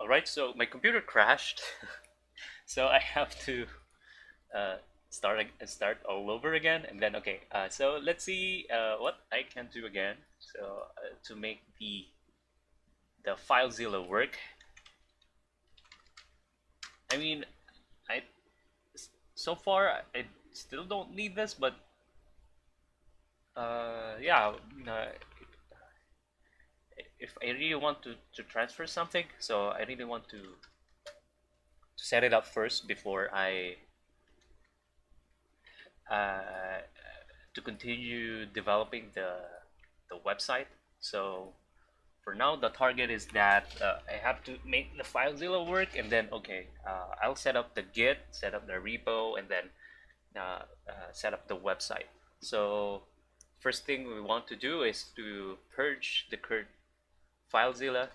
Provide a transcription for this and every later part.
Alright, so my computer crashed, so I have to uh, start all over again, and then okay. So let's see what I can do again. So to make the FileZilla work, I mean, I so far I still don't need this, but yeah, if I really want to transfer something, so I really want to set it up first before I uh, to continue developing the website. So for now, the target is that I have to make the FileZilla work, and then okay, I'll set up the Git, set up the repo, and then set up the website. So first thing we want to do is to purge the current FileZilla.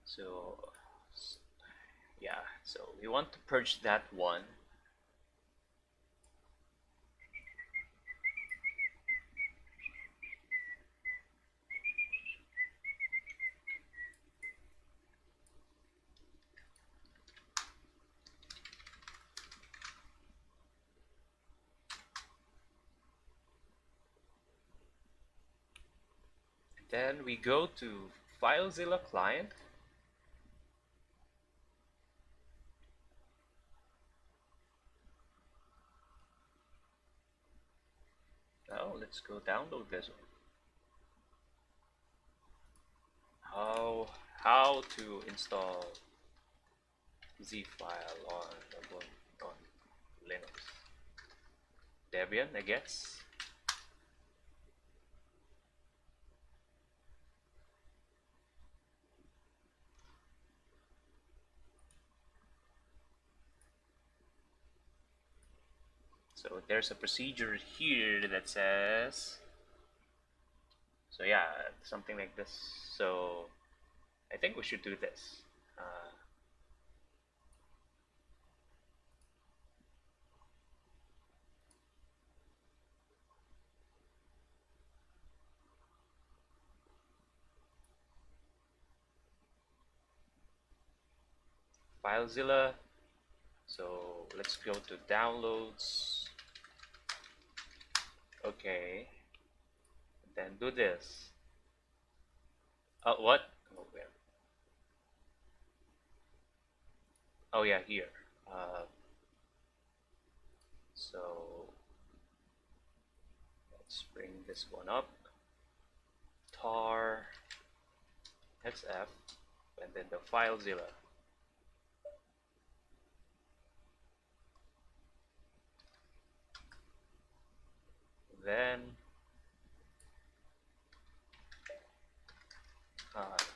So yeah, so we want to purge that one. Then we go to FileZilla client. Now let's go download this one. How to install Z file on Linux. Debian, I guess. So there's a procedure here that says, so yeah, something like this. So I think we should do this. FileZilla. So let's go to downloads. Okay, then do this. What? Oh, where? Oh yeah, here. Uh, so let's bring this one up. Tar xf, and then the FileZilla. Then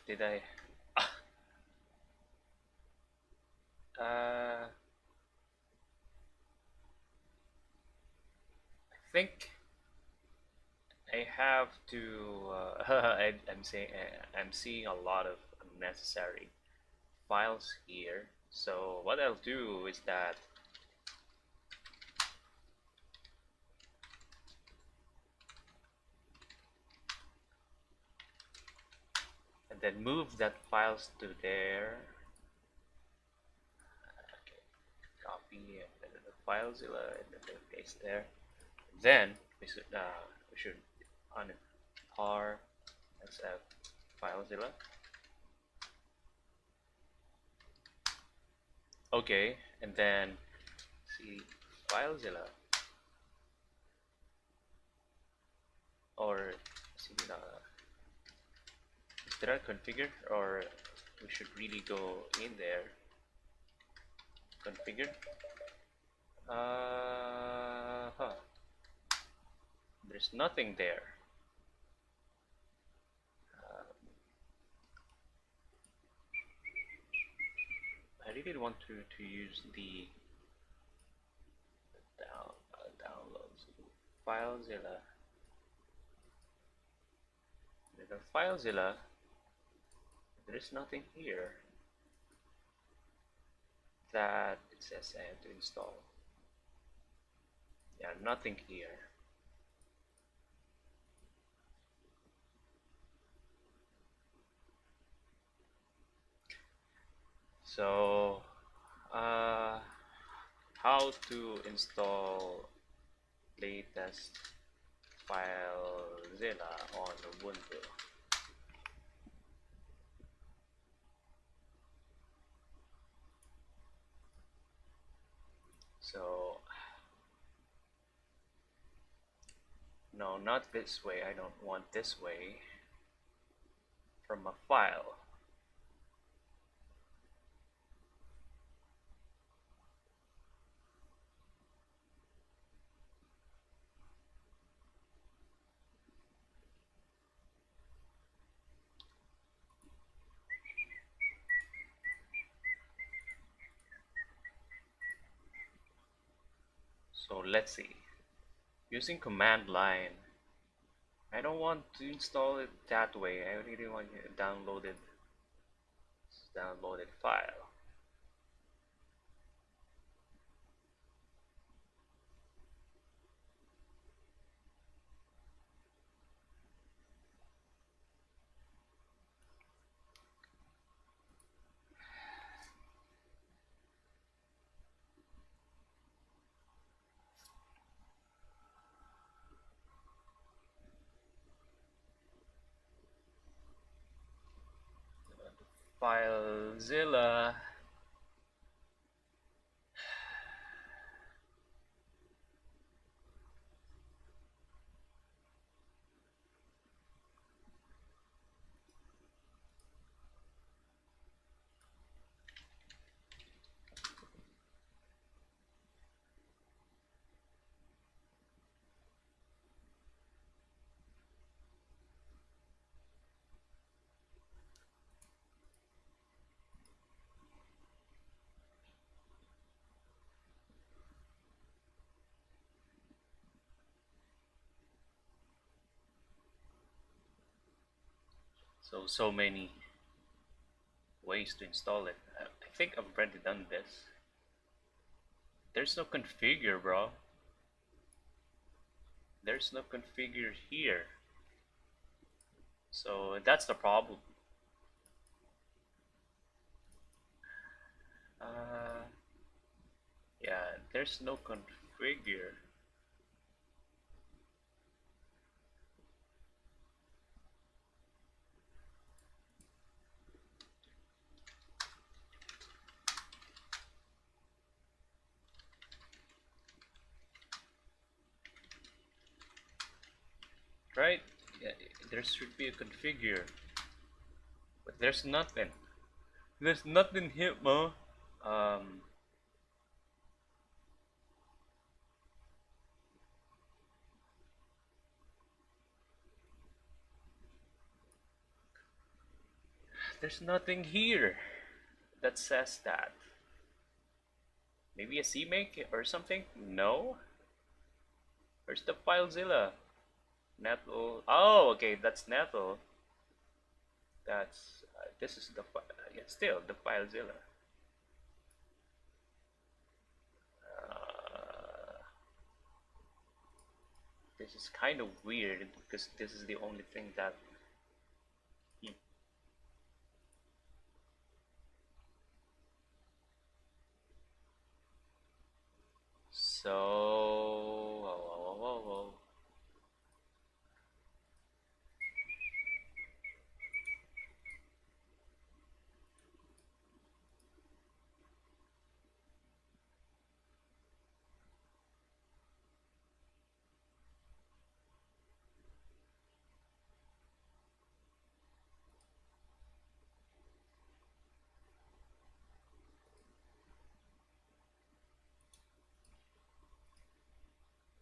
did I? I think I have to. I'm saying I'm seeing a lot of unnecessary files here. So what I'll do is that, and then move that files to there. Okay, copy and then the FileZilla and then paste there. Then we should on tar xf FileZilla. Okay, and then see FileZilla, or see is there a configure, or we should really go in there, configure. Huh. There's nothing there. I really want to use the downloads FileZilla. The FileZilla, there is nothing here that it says I have to install. Yeah, nothing here. So, uh, how to install latest FileZilla on Ubuntu. So, no, not this way. I don't want this way. From a file. So let's see. Using command line. I don't want to install it that way. I really want a downloaded file. FileZilla. So many ways to install it. I think I've already done this. There's no configure, bro. There's no configure here. So that's the problem. Uh, yeah, there's no configure. Right? Yeah, there should be a configure, but there's nothing. There's nothing here, mo. Um, there's nothing here that says that. Maybe a CMake or something? No. Where's the FileZilla? Nettle. Oh, okay, that's Nettle. That's this is the yeah, still the FileZilla. Uh, this is kind of weird because this is the only thing that. Hmm. So, whoa, whoa, whoa, whoa.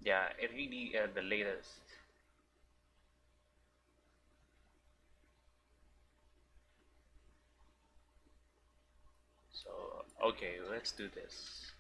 Yeah, it really the latest. So okay, let's do this.